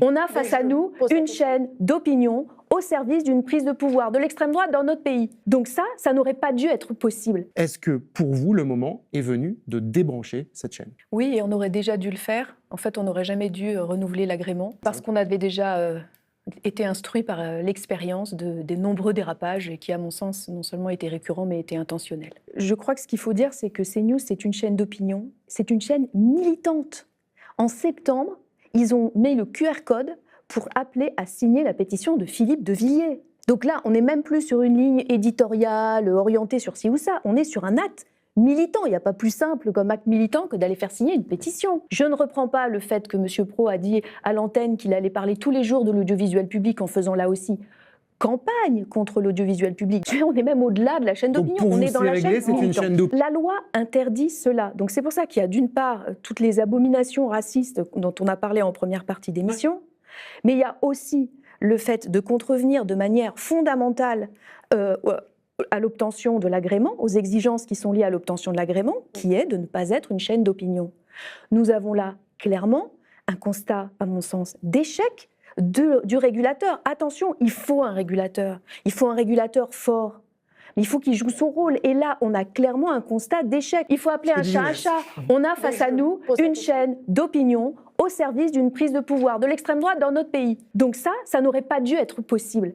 On a face à nous une chaîne d'opinion au service d'une prise de pouvoir de l'extrême droite dans notre pays. Donc ça n'aurait pas dû être possible. Est-ce que pour vous, le moment est venu de débrancher cette chaîne? Oui, et on aurait déjà dû le faire. En fait, on n'aurait jamais dû renouveler l'agrément parce qu'on avait déjà été instruit par l'expérience des nombreux dérapages qui, à mon sens, non seulement étaient récurrents, mais étaient intentionnels. Je crois que ce qu'il faut dire, c'est que CNews, c'est une chaîne d'opinion, c'est une chaîne militante. En septembre, ils ont mis le QR code pour appeler à signer la pétition de Philippe de Villiers. Donc là, on n'est même plus sur une ligne éditoriale orientée sur ci ou ça, on est sur un acte militant. Il n'y a pas plus simple comme acte militant que d'aller faire signer une pétition. Je ne reprends pas le fait que M. Pro a dit à l'antenne qu'il allait parler tous les jours de l'audiovisuel public en faisant là aussi campagne contre l'audiovisuel public. On est même au-delà de la chaîne d'opinion. On est dans la chaîne c'est une chaîne d'opinion. La loi interdit cela. Donc c'est pour ça qu'il y a d'une part toutes les abominations racistes dont on a parlé en première partie d'émission, mais il y a aussi le fait de contrevenir de manière fondamentale à l'obtention de l'agrément, aux exigences qui sont liées à l'obtention de l'agrément, qui est de ne pas être une chaîne d'opinion. Nous avons là clairement un constat, à mon sens, d'échec du régulateur. Attention, il faut un régulateur fort. Mais il faut qu'il joue son rôle. Et là, on a clairement un constat d'échec. Il faut appeler un chat un chat. On a face à nous une chaîne d'opinion au service d'une prise de pouvoir de l'extrême droite dans notre pays. Donc ça n'aurait pas dû être possible.